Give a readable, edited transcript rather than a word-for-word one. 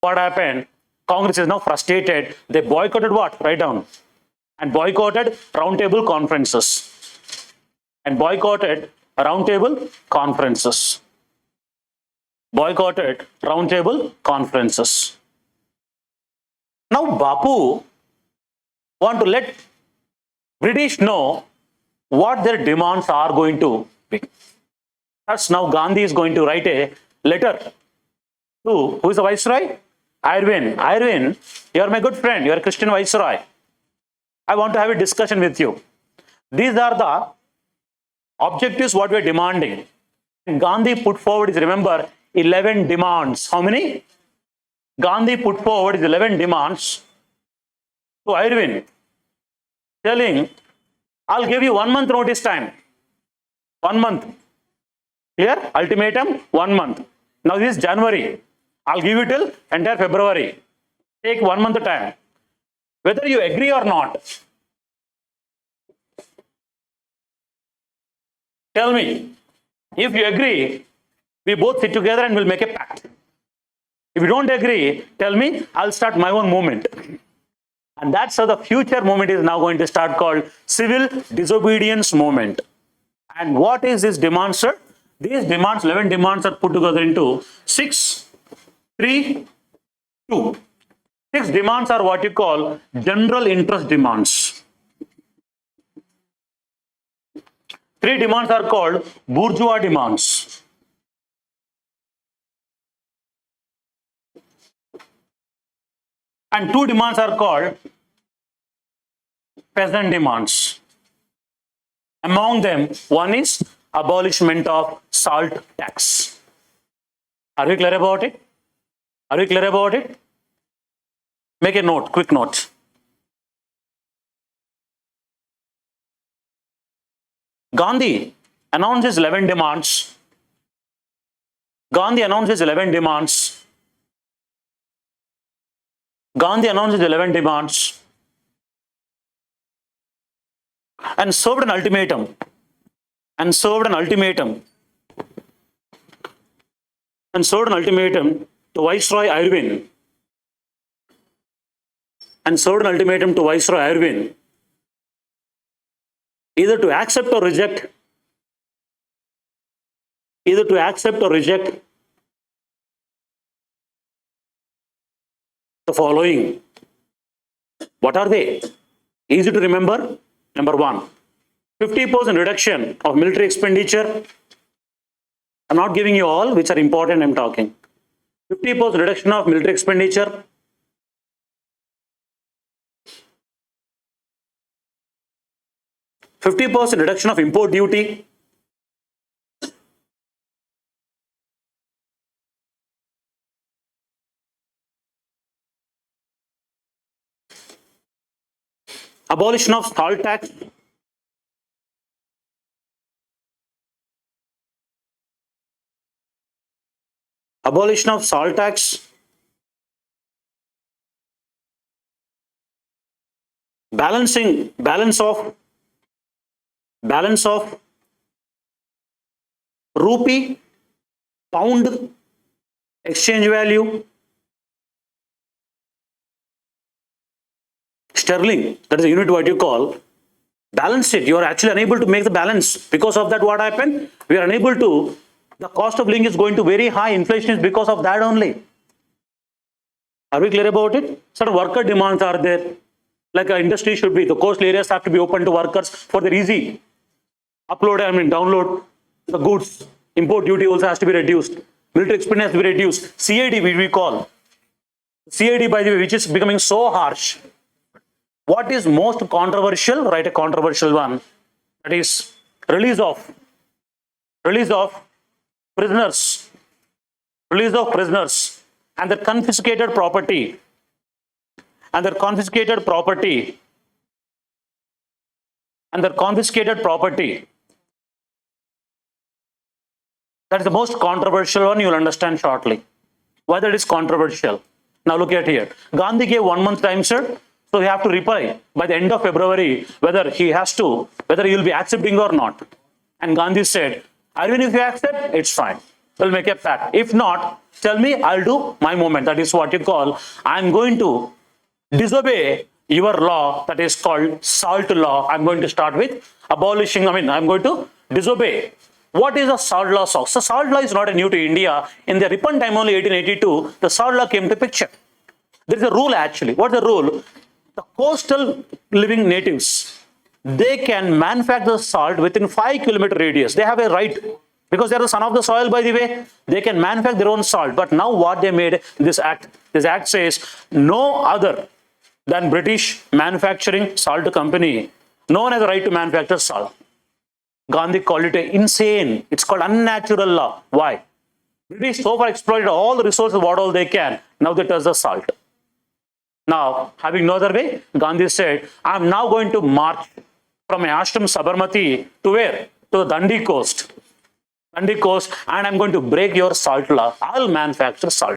What happened? Congress is now frustrated. They boycotted what? Write down. And boycotted roundtable conferences. And boycotted roundtable conferences. Boycotted roundtable conferences. Now Bapu want to let British know what their demands are going to be. Thus now Gandhi is going to write a letter to, who is the Viceroy? Irwin. Irwin, you are my good friend, you are a Christian Viceroy. I want to have a discussion with you. These are the objectives what we are demanding. And Gandhi put forward is, remember, 11 demands. How many? Gandhi put forward is 11 demands to Irwin, telling, I'll give you 1 month notice time. 1 month. Clear? Ultimatum, 1 month. Now this is January. I'll give you till entire February. Take 1 month time. Whether you agree or not, tell me. If you agree, we both sit together and we'll make a pact. If you don't agree, tell me, I'll start my own movement. And that's how the future movement is now going to start, called civil disobedience movement. And what is this demand, sir? These demands, 11 demands, are put together into 6, 3, 2. 6 demands are what you call general interest demands. 3 demands are called bourgeois demands. And 2 demands are called peasant demands. Among them, one is abolishment of salt tax. Are we clear about it? Are we clear about it? Make a note, quick note. Gandhi announced his 11 demands. Gandhi announced his 11 demands. Gandhi announced his 11 demands and served an ultimatum. And served an ultimatum. And served an ultimatum to Viceroy Irwin. And served an ultimatum to Viceroy Irwin, either to accept or reject, either to accept or reject the following. What are they? Easy to remember. Number 1, 50% reduction of military expenditure. I'm not giving you all which are important, I'm talking. 50% reduction of military expenditure. 50% reduction of import duty. Abolition of salt tax. Abolition of salt tax. Balance of rupee, pound, exchange value, sterling, that is a unit what you call, balance it. You are actually unable to make the balance. Because of that, what happened? We are unable to, the cost of living is going to very high. Inflation is because of that only. Are we clear about it? Certain worker demands are there. Like an industry should be, the coastal areas have to be open to workers for their easy download the goods. Import duty also has to be reduced. Military expenditure has to be reduced. CID, which we call. CID, by the way, which is becoming so harsh. What is most controversial? Write a controversial one. That is release of prisoners. Release of prisoners and their confiscated property. And their confiscated property. And their confiscated property. That is the most controversial one. You will understand shortly why that is controversial. Now look at here. Gandhi gave 1 month time, sir. So we have to reply by the end of February whether he will be accepting or not. And Gandhi said, Irwin, if you accept, it's fine. we'll make a pact. If not, tell me, I'll do my movement. That is what you call, I'm going to disobey your law, that is called salt law. I'm going to start with abolishing, I'm going to disobey. What is a salt law? So salt law is not new to India. In the Ripon time only 1882, the salt law came to picture. There is a rule actually. What's the rule? The coastal living natives, they can manufacture salt within 5-kilometer radius. They have a right, because they are the son of the soil, by the way. They can manufacture their own salt. But now what they made, this act says no other than British manufacturing salt company, no one has the right to manufacture salt. Gandhi called it insane. It's called unnatural law. Why? British so far exploited all the resources, what all they can. Now they touch the salt. Now, having no other way, Gandhi said, I'm now going to march from my ashram Sabarmati to where? To the Dandi coast. And I'm going to break your salt law. I'll manufacture salt.